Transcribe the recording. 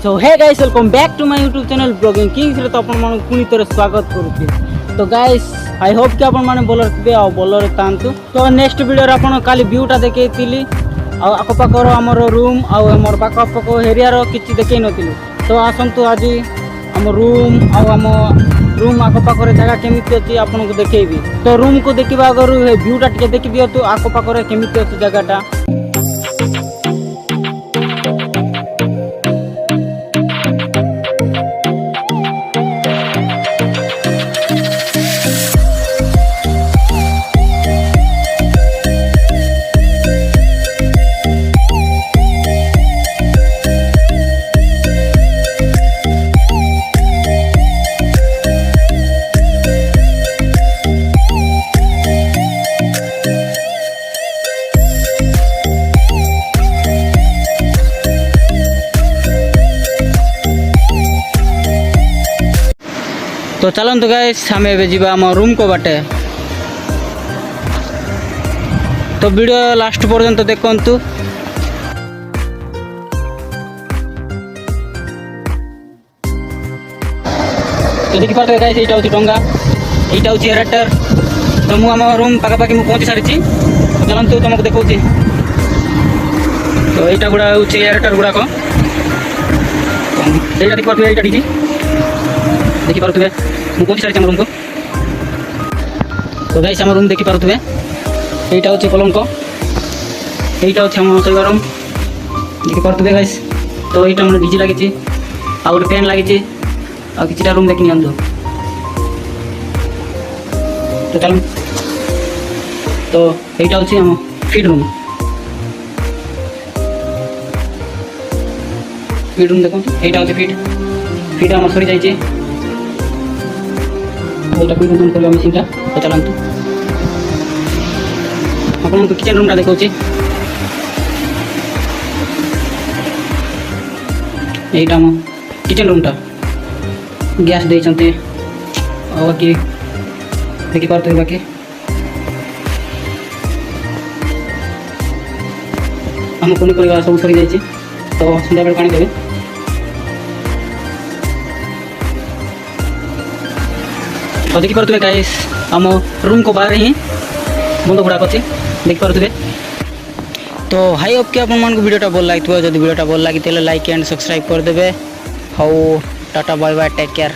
So hey guys welcome back to my YouTube channel Blogging Kings रे तो अपन मन पुनी तरह स्वागत करूची। तो गाइस आई होप कि अपन माने बोलर थे आ बोलर तांतु। तो नेक्स्ट वीडियो रे अपन काली व्यूटा देखेइतिली आ आको पाकर हमर रूम आ हमर पाको पाको एरिया रो किछि देखै नथिलु। तो आसंतु आज हम रूम आ हम रूम आको पाकर जगह केमिति अछि आपन को देखैबी। तो रूम को देखिबा अगर व्यूटा टिके देखि दियो तो आको पाकर केमिति अछि जगहटा। तो चलन तो गाइस हमें एबे जीवा हम रूम को बाटे। तो वीडियो लास्ट पर्यंत देखंतु। तो देखि पाते गाइस एटा होची डोंगा एटा होची एरेटर। तो मु हम रूम पाका पाकी मु पहुंची सारिची। चलन तो तुमको देखौची। तो एटा गुडा होची एरेटर गुडा को एटा देखि पाते एटा डीजी देखि पारुथबे मु कोठी सारी रूम को। तो गाइस हम रूम देखि पारुथबे एटा होची पलंग को एटा होची हम सोइबा रूम देखि पारुथबे गाइस। तो एटा मन डीजी लागिची आ और फैन लागिची आ किछटा रूम देखि नियंतु। तो चल तो एटा होची हम फीड रूम देखो एटा होची फीड हम सरी जाईची। এটা কোন কোন করব মেশিনটা তো চালান্তু আপনাদের কিচেন রুমটা দেখাউছি। এইটা ଆମ কিচেন রুমটা গ্যাস ଦେଇଛନ୍ତି ଆଉ କି ଦେଖି ପାରୁଥିବେ ବାକି ଆମ ପନିପରିବା ସବୁ ସରି ଯାଇଛି। ତ ସନ୍ଧ୍ୟାବେଳେ ପାଣି ଦେବେ। तो देखि पारुथबे गाइस हम रूम को बाहर ही बंद गुड़ाक अच्छे देखि पारुथबे। तो हाई होप कि आपन मन को वीडियोटा भल लागिथबो। जदि वीडियोटा भल लागि लाइक एंड सब्सक्राइब कर देबे। हाउ tata bye bye take care.